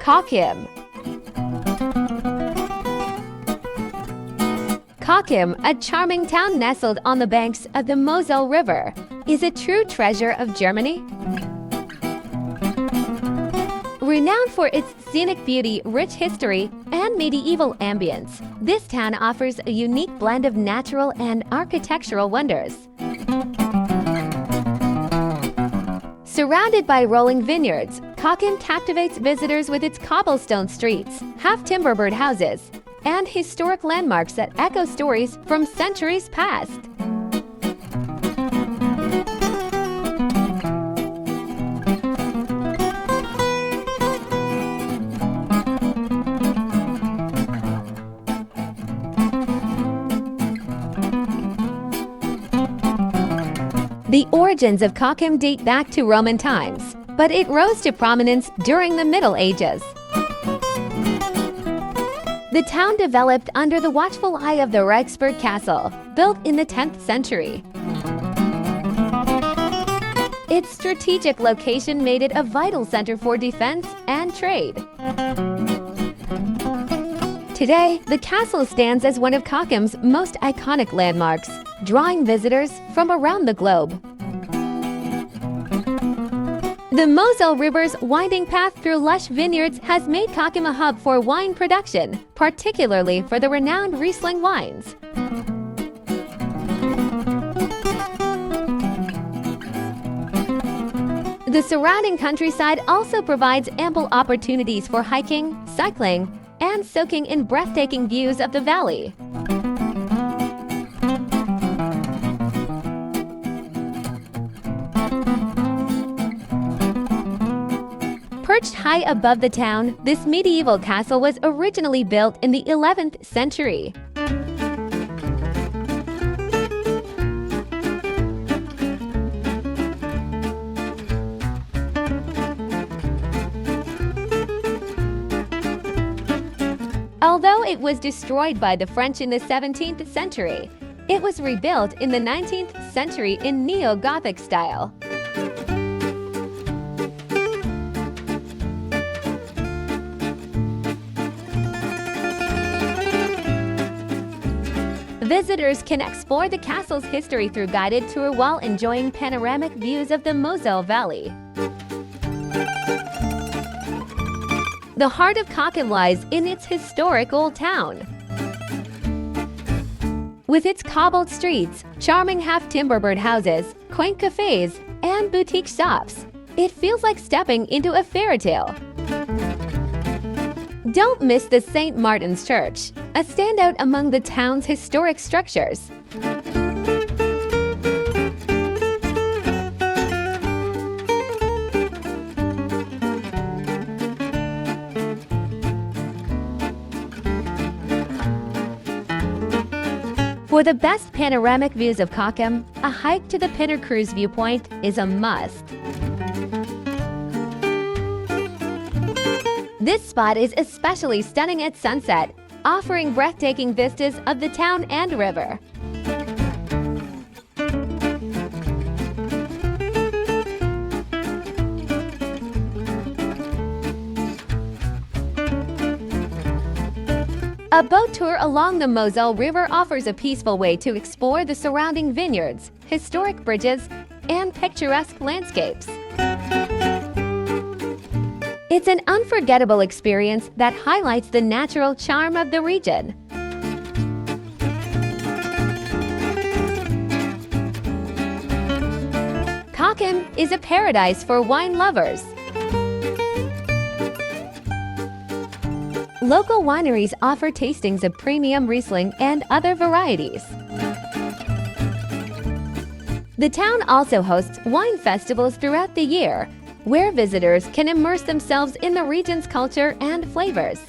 Cochem. Cochem, a charming town nestled on the banks of the Mosel River, is a true treasure of Germany. Renowned for its scenic beauty, rich history, and medieval ambience, this town offers a unique blend of natural and architectural wonders. Surrounded by rolling vineyards, Cochem captivates visitors with its cobblestone streets, half-timber houses, and historic landmarks that echo stories from centuries past. The origins of Cochem date back to Roman times, but it rose to prominence during the Middle Ages. The town developed under the watchful eye of the Reichsburg Castle, built in the 10th century. Its strategic location made it a vital center for defense and trade. Today, the castle stands as one of Cochem's most iconic landmarks, drawing visitors from around the globe. The Mosel River's winding path through lush vineyards has made Cochem a hub for wine production, particularly for the renowned Riesling wines. The surrounding countryside also provides ample opportunities for hiking, cycling, and soaking in breathtaking views of the valley. Perched high above the town, this medieval castle was originally built in the 11th century. Although it was destroyed by the French in the 17th century, it was rebuilt in the 19th century in neo-Gothic style. Visitors can explore the castle's history through guided tour while enjoying panoramic views of the Mosel Valley. The heart of Cochem lies in its historic old town. With its cobbled streets, charming half-timber houses, quaint cafes, and boutique shops, it feels like stepping into a fairy tale. Don't miss the St. Martin's Church, a standout among the town's historic structures. For the best panoramic views of Cochem, a hike to the Pinner Cruise viewpoint is a must. This spot is especially stunning at sunset, offering breathtaking vistas of the town and river. A boat tour along the Mosel River offers a peaceful way to explore the surrounding vineyards, historic bridges, and picturesque landscapes. It's an unforgettable experience that highlights the natural charm of the region. Cochem is a paradise for wine lovers. Local wineries offer tastings of premium Riesling and other varieties. The town also hosts wine festivals throughout the year, where visitors can immerse themselves in the region's culture and flavors.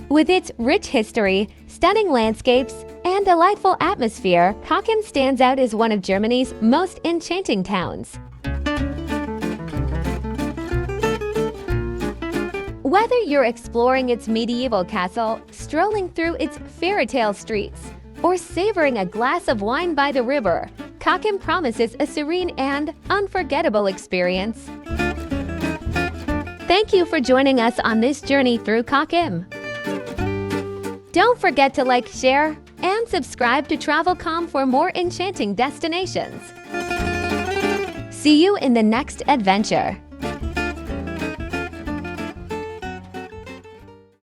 With its rich history, stunning landscapes, and delightful atmosphere, Cochem stands out as one of Germany's most enchanting towns. Whether you're exploring its medieval castle, strolling through its fairy tale streets, or savoring a glass of wine by the river, Cochem promises a serene and unforgettable experience. Thank you for joining us on this journey through Cochem. Don't forget to like, share, and subscribe to Travel.com for more enchanting destinations. See you in the next adventure.